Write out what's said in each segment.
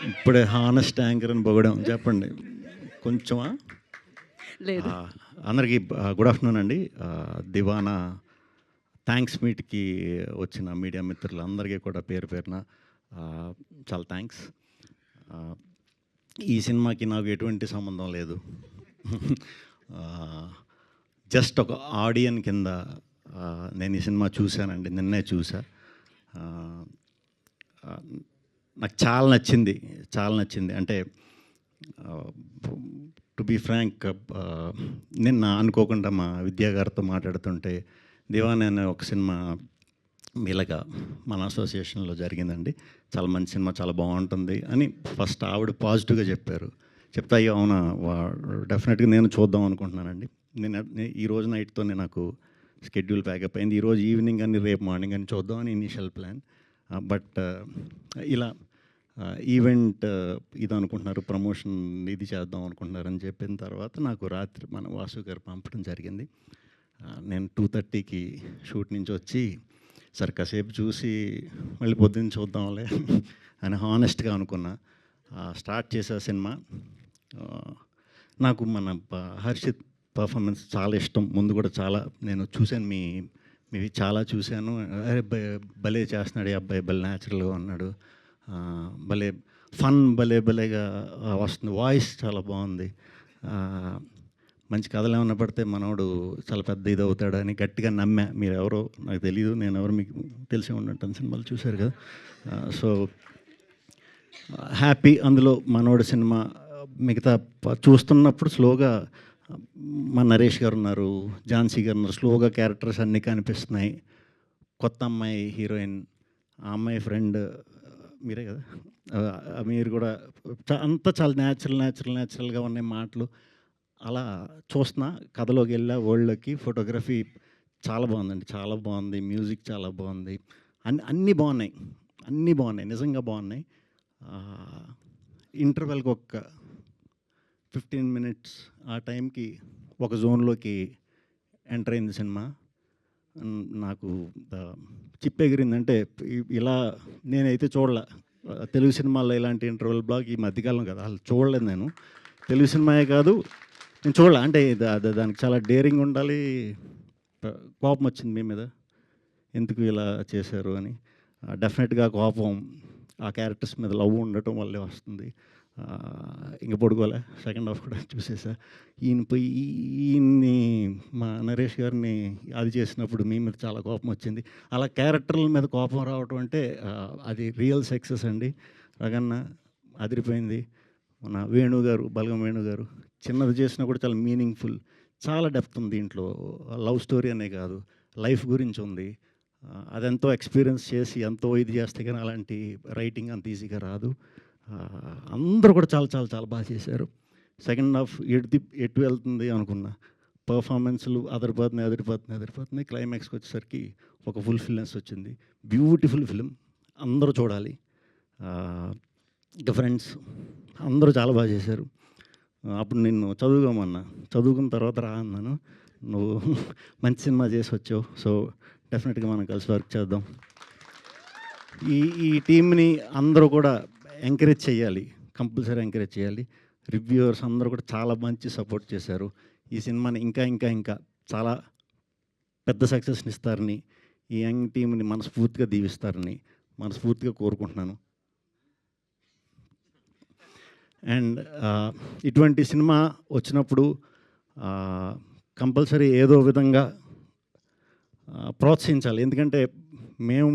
ఇప్పుడే honest anchor అని పొగడాం చెప్పండి కొంచెమా. లేదు. అందరికీ గుడ్ ఆఫ్టర్నూన్ అండి. దివానా థ్యాంక్స్ మీట్కి వచ్చిన మీడియా మిత్రులందరికీ కూడా పేరు పేరున చాలా థ్యాంక్స్. ఈ సినిమాకి నాకు ఎటువంటి సంబంధం లేదు. జస్ట్ ఒక ఆడియన్ కింద నేను ఈ సినిమా చూశానండి, నిన్నే చూసా. నాకు చాలా నచ్చింది, చాలా నచ్చింది. అంటే టు బీ ఫ్రాంక్, నిన్న అనుకోకుండా మా విద్యా గారితో మాట్లాడుతుంటే దివాన్ అనే ఒక సినిమా మీలాగా మన అసోసియేషన్లో జరిగిందండి, చాలా మంచి సినిమా, చాలా బాగుంటుంది అని ఫస్ట్ ఆవిడ పాజిటివ్గా చెప్పారు. చెప్తా అయ్యో అవునా, డెఫినెట్గా నేను చూద్దాం అనుకుంటున్నానండి. నేను ఈరోజు నైట్తోనే నాకు షెడ్యూల్ ప్యాకప్ అయింది. ఈరోజు ఈవినింగ్ అని రేపు మార్నింగ్ అని చూద్దామని ఇనీషియల్ ప్లాన్. బట్ ఇలా ఈవెంట్ ఇది అనుకుంటున్నారు, ప్రమోషన్ ఇది చేద్దాం అనుకుంటున్నారు అని చెప్పిన తర్వాత నాకు రాత్రి మన వాసు గారు పంపడం జరిగింది. నేను 2:30కి షూట్ నుంచి వచ్చి సరే కాసేపు చూసి మళ్ళీ పొద్దున్న చూద్దాంలే అని హానెస్ట్గా అనుకున్నా. స్టార్ట్ చేసే సినిమా. నాకు మన హర్షిత్ పర్ఫార్మెన్స్ చాలా ఇష్టం. ముందు కూడా చాలా నేను చూశాను, మీవి చాలా చూశాను. అరే భలే చేస్తున్నాడు ఈ అబ్బాయి, భలే న్యాచురల్గా ఉన్నాడు, భలే ఫన్ భలేగా వస్తుంది, వాయిస్ చాలా బాగుంది, మంచి కథలు ఏమన్నా పడితే మనోడు చాలా పెద్ద ఇది అవుతాడని గట్టిగా నమ్మా. మీరు ఎవరో నాకు తెలియదు, నేను ఎవరు మీకు తెలిసి ఉన్నట్టు సినిమాలు చూశారు కదా. So happy. అందులో మనోడు సినిమా మిగతా చూస్తున్నప్పుడు స్లోగా మా నరేష్ గారు ఉన్నారు, ఝాన్సీ గారు ఉన్నారు, స్లోగా క్యారెక్టర్స్ అన్నీ కనిపిస్తున్నాయి. కొత్త అమ్మాయి హీరోయిన్, ఆ అమ్మాయి ఫ్రెండ్ మీరే కదా, మీరు కూడా అంతా చాలా న్యాచురల్గా ఉన్నాయి మాటలు. అలా చూస్తున్నా, కథలోకి వెళ్ళా, వరల్డ్లోకి. ఫోటోగ్రఫీ చాలా బాగుందండి, చాలా బాగుంది, మ్యూజిక్ చాలా బాగుంది, అన్నీ బాగున్నాయి, నిజంగా బాగున్నాయి. ఇంటర్వెల్కి ఒక 15 minutes ఆ టైంకి ఒక జోన్లోకి ఎంటర్ అయింది సినిమా. నాకు చిప్పెగిరిందంటే ఇలా నేనైతే చూడలే తెలుగు సినిమాల్లో ఇలాంటి ఇంటర్వెల్ బ్లాక్ ఈ మధ్యకాలం కదా, అసలు చూడలేదు నేను. తెలుగు సినిమాయే కాదు నేను చూడలే. అంటే దానికి చాలా డేరింగ్ ఉండాలి. కోపం వచ్చింది మీ మీద, ఎందుకు ఇలా చేశారు అని. డెఫినెట్గా కోపం ఆ క్యారెక్టర్స్ మీద లవ్ ఉండటం వల్లే వస్తుంది. ఇంక పడుకోలే, సెకండ్ హాఫ్ కూడా చూసేసా. ఈయన్ని మా నరేష్ గారిని అది చేసినప్పుడు మీ మీద చాలా కోపం వచ్చింది. అలా క్యారెక్టర్ల మీద కోపం రావటం అంటే అది రియల్ సక్సెస్ అండి. రగన్న అదిరిపోయింది. మన వేణు గారు, బలగం వేణు గారు చిన్నది చేసినా కూడా చాలా మీనింగ్ఫుల్, చాలా డెప్త్ ఉంది దీంట్లో. లవ్ స్టోరీ అనే కాదు, లైఫ్ గురించి ఉంది. అదెంతో ఎక్స్పీరియన్స్ చేసి ఎంతో ఇది చేస్తే కానీ అలాంటి రైటింగ్ అంత ఈజీగా రాదు. అందరూ కూడా చాలా బాగా చేశారు. సెకండ్ హాఫ్ ఎటు వెళ్తుంది అనుకున్నా, పర్ఫార్మెన్స్లు అదిరిపోతున్నాయి. క్లైమాక్స్కి వచ్చేసరికి ఒక ఫుల్ఫిల్నెస్ వచ్చింది. బ్యూటిఫుల్ ఫిలిం, అందరూ చూడాలి. ఇక ఫ్రెండ్స్ అందరూ చాలా బాగా చేశారు. అప్పుడు నిన్ను చదువుకోమన్నా, చదువుకున్న తర్వాత రా అన్నాను, నువ్వు మంచి సినిమా చేసి వచ్చావు. సో డెఫినెట్గా మనం కలిసి వర్క్ చేద్దాం. ఈ టీంని అందరూ కూడా ఎంకరేజ్ చేయాలి, కంపల్సరీ ఎంకరేజ్ చేయాలి. రివ్యూవర్స్ అందరూ కూడా చాలా మంచి సపోర్ట్ చేశారు. ఈ సినిమాని ఇంకా చాలా పెద్ద సక్సెస్ని ఇస్తారని, ఈ యంగ్ టీంని మనస్ఫూర్తిగా దీవిస్తారని మనస్ఫూర్తిగా కోరుకుంటున్నాను. అండ్ ఇటువంటి సినిమా వచ్చినప్పుడు కంపల్సరీ ఏదో విధంగా ప్రోత్సహించాలి. ఎందుకంటే మేము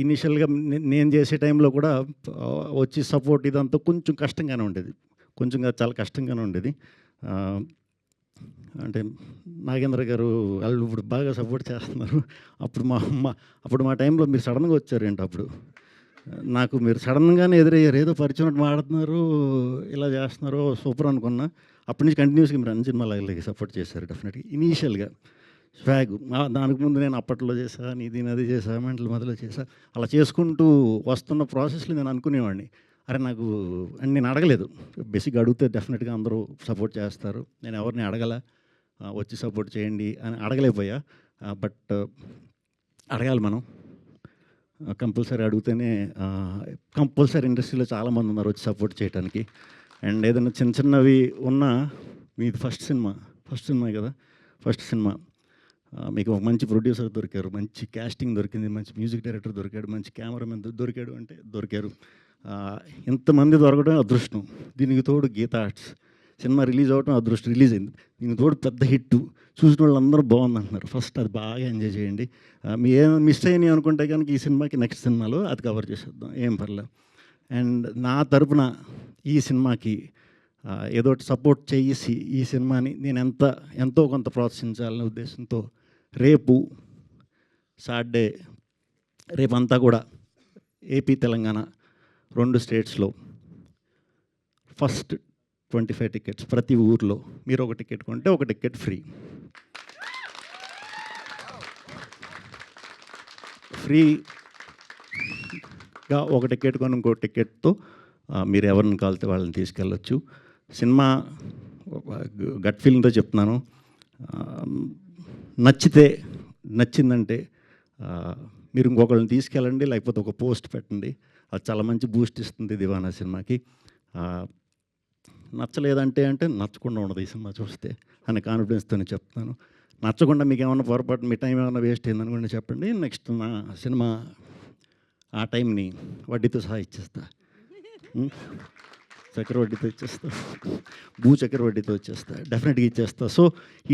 ఇనిషియల్గా నేను చేసే టైంలో కూడా వచ్చి సపోర్ట్ ఇదంతా కొంచెం కష్టంగానే ఉండేది, చాలా కష్టంగానే ఉండేది. అంటే నాగేంద్ర గారు వాళ్ళు ఇప్పుడు బాగా సపోర్ట్ చేస్తున్నారు. అప్పుడు మా టైంలో మీరు సడన్గా వచ్చారేంటి, అప్పుడు నాకు మీరు సడన్గానే ఎదురయ్యారు, ఏదో పరిచయం మాడుతున్నారు, ఇలా చేస్తున్నారు, సూపర్ అనుకున్నా. అప్పటి నుంచి కంటిన్యూస్గా మీరు అన్ని సినిమాలకి సపోర్ట్ చేశారు. డెఫినెట్గా ఇనీషియల్గా స్వాగ్, దానికి ముందు నేను అప్పట్లో చేశా, నది చేశా, మెంటల్ మొదలు చేశా, అలా చేసుకుంటూ వస్తున్న ప్రాసెస్లో నేను అనుకునేవాడిని, అరే నాకు అని నేను అడగలేదు. బేసిక్గా అడిగితే డెఫినెట్గా అందరూ సపోర్ట్ చేస్తారు, నేను ఎవరిని అడగల, వచ్చి సపోర్ట్ చేయండి అని అడగలేకపోయా. బట్ అడగాలి మనం. కంపల్సరీ అడిగితేనే కంపల్సరీ ఇండస్ట్రీలో చాలామంది ఉన్నారు వచ్చి సపోర్ట్ చేయడానికి. అండ్ ఏదైనా చిన్న చిన్నవి ఉన్నా మీది ఫస్ట్ సినిమా కదా, ఫస్ట్ సినిమా మీకు ఒక మంచి ప్రొడ్యూసర్ దొరికారు, మంచి క్యాస్టింగ్ దొరికింది, మంచి మ్యూజిక్ డైరెక్టర్ దొరికాడు, మంచి కెమెరామెన్ దొరికారు. ఇంతమంది దొరకడం అదృష్టం. దీనికి తోడు గీతా ఆర్ట్స్ సినిమా రిలీజ్ అవ్వడం అదృష్టం, రిలీజ్ అయింది. దీనికి తోడు పెద్ద హిట్, చూసిన వాళ్ళందరూ బాగుంది అంటున్నారు. ఫస్ట్ అది బాగా ఎంజాయ్ చేయండి. మీ ఏం మిస్ అయినాయి అనుకుంటే కనుక ఈ సినిమాకి నెక్స్ట్ సినిమాలో అది కవర్ చేసేద్దాం, ఏం పర్లేదు. అండ్ నా తరపున ఈ సినిమాకి ఏదో ఒకటి సపోర్ట్ చేసి ఈ సినిమాని నేను ఎంతో కొంత ప్రోత్సహించాలనే ఉద్దేశంతో రేపు సాటర్డే, రేపంతా కూడా ఏపీ తెలంగాణ 2 స్టేట్స్లో ఫస్ట్ 25 టికెట్స్ ప్రతి ఊర్లో. మీరు ఒక టికెట్ కొంటే ఒక టికెట్ ఫ్రీగా ఒక టికెట్ కొని ఇంకో టికెట్తో మీరు ఎవరిని కాలితే వాళ్ళని తీసుకెళ్ళొచ్చు. సినిమా గట్ ఫీలింగ్తో చెప్తున్నాను, నచ్చిందంటే మీరు ఇంకొకళ్ళని తీసుకెళ్ళండి, లేకపోతే ఒక పోస్ట్ పెట్టండి, అది చాలా మంచి బూస్ట్ ఇస్తుంది దివానా సినిమాకి. నచ్చలేదంటే నచ్చకుండా ఉండదు ఈ సినిమా చూస్తే అనే కాన్ఫిడెన్స్తోనే చెప్తాను. నచ్చకుండా మీకు ఏమన్నా పొరపాటు, మీ టైం ఏమైనా వేస్ట్ అయిందనుకుంటే చెప్పండి. నెక్స్ట్ నా సినిమా ఆ టైంని వడ్డీతో సహా ఇచ్చేస్తా, చక్రవడ్డీతో ఇచ్చేస్తా, చక్రవడ్డీతో ఇచ్చేస్తా, డెఫినెట్గా ఇచ్చేస్తా. సో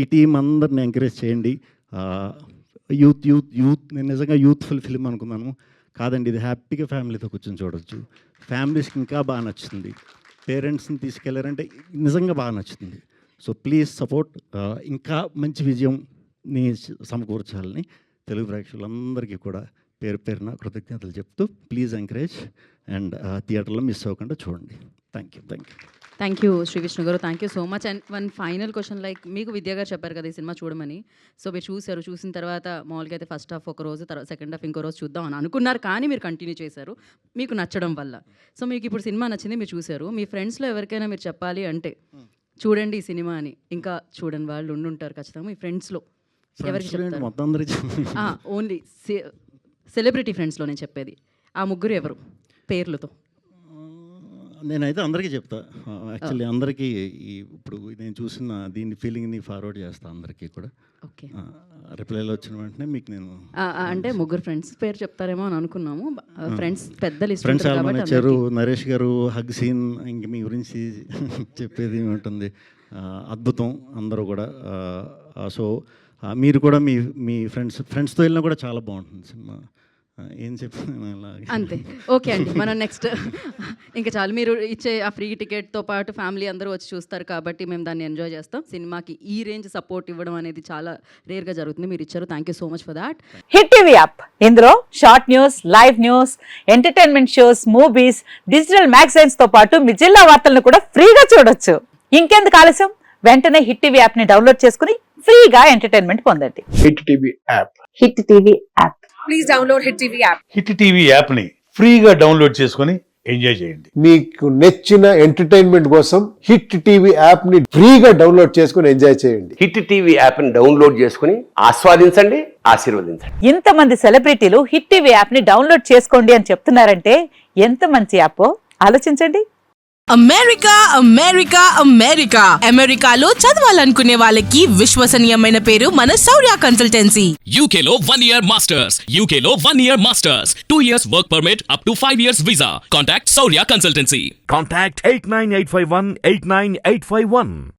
ఈ టీం అందరిని ఎంకరేజ్ చేయండి. యూత్ నేను నిజంగా యూత్ఫుల్ ఫిలిం అనుకున్నాను, కాదండి ఇది హ్యాపీగా ఫ్యామిలీతో కూర్చొని చూడొచ్చు. ఫ్యామిలీస్కి ఇంకా బాగా నచ్చుతుంది, పేరెంట్స్ని తీసుకెళ్లారంటే నిజంగా బాగా నచ్చుతుంది. So please support. ఇంకా మంచి విజయంని సమకూర్చాలని తెలుగు ప్రేక్షకులందరికీ కూడా పేరు పేరున కృతజ్ఞతలు చెప్తూ ప్లీజ్ ఎంకరేజ్ అండ్ థియేటర్లో మిస్ అవ్వకుండా చూడండి. థ్యాంక్ యూ శ్రీ విష్ణు గారు, thank you so much. And one final question, like మీకు విద్యా గారు చెప్పారు కదా ఈ సినిమా చూడమని, సో మీరు చూసిన తర్వాత మామూలుగా అయితే ఫస్ట్ హాఫ్ ఒక రోజు, తర్వాత సెకండ్ హాఫ్ ఇంకో రోజు చూద్దాం అని అనుకున్నారు, కానీ మీరు కంటిన్యూ చేశారు మీకు నచ్చడం వల్ల. సో మీకు ఇప్పుడు సినిమా నచ్చింది, మీరు చూశారు. మీ ఫ్రెండ్స్లో ఎవరికైనా మీరు చెప్పాలి అంటే చూడండి ఈ సినిమా అని, ఇంకా చూడని వాళ్ళు ఉండుంటారు ఖచ్చితంగా, మీ ఫ్రెండ్స్లో ఎవరికి చెప్తారు? ఓన్లీ సెలబ్రిటీ ఫ్రెండ్స్లో నేను చెప్పేది, ఆ ముగ్గురు ఎవరు పేర్లతో? నేనైతే అందరికీ చెప్తా. యాక్చువల్లీ అందరికీ ఇప్పుడు నేను చూసిన దీని ఫీలింగ్ని ఫార్వర్డ్ చేస్తాను అందరికీ కూడా. ఓకే, రిప్లైలో వచ్చిన వెంటనే మీకు నేను అంటే ముగ్గురు ఫ్రెండ్స్ పేరు చెప్తారేమో అని అనుకున్నాము. ఫ్రెండ్స్ పెద్ద లిస్ట్ ఫ్రెండ్స్ చాలా ఇచ్చారు. నరేష్ గారు హగ్ సీన్, ఇంక మీ గురించి చెప్పేది ఉంటుంది, అద్భుతం అందరూ కూడా. సో మీరు కూడా మీ ఫ్రెండ్స్తో వెళ్ళినా కూడా చాలా బాగుంటుంది సినిమా. ఏం చెప్పాను అంతే. ఓకే అండి, మనం నెక్స్ట్ ఇంకా చాలు. మీరు ఇచ్చే ఆ ఫ్రీ టికెట్తో పాటు ఫ్యామిలీ అందరూ వచ్చి చూస్తారు కాబట్టి మేము దాన్ని ఎంజాయ్ చేస్తాం. సినిమాకి ఈ రేంజ్ సపోర్ట్ ఇవ్వడం అనేది చాలా రేర్గా జరుగుతుంది, మీరు ఇచ్చారు. Thank you so much for that. Hit TV app, ఇందులో short news, live news, entertainment shows, movies, digital magazines తో పాటు మీ జిల్లా వార్తలను కూడా ఫ్రీగా చూడొచ్చు. ఇంకెందుకు ఆలస్యం, వెంటనే హిట్ టీవీ యాప్ ని డౌన్లోడ్ చేసుకుని ఫ్రీగా ఎంటర్టైన్మెంట్ పొందండి. Hit TV app. Hit TV app. Please download hit TV app. Hit TV app ని ఫ్రీగా డౌన్లోడ్ చేసుకొని ఎంజాయ్ చేయండి. మీకు నచ్చిన ఎంటర్టైన్మెంట్ కోసం హిట్ టీవీ యాప్ ని ఫ్రీగా డౌన్లోడ్ చేసుకొని ఎంజాయ్ చేయండి. హిట్ టీవీ యాప్ ని డౌన్లోడ్ చేసుకుని ఆస్వాదించండి, ఆశీర్వదించండి. ఇంతమంది సెలబ్రిటీలు హిట్ టీవీ యాప్ ని డౌన్లోడ్ చేసుకోండి అని చెప్తున్నారంటే ఎంత మంచి యాప్ ఆలోచించండి. అమెరికాలో చదవాలనుకునే వాళ్ళకి విశ్వసనీయమైన పేరు మన శౌర్య కన్సల్టెన్సీ. UK లో 1 year masters, UK లో 1 year masters, 2 years work permit up to 5 years visa. Contact Saurya Consultancy. Contact 89851 89851.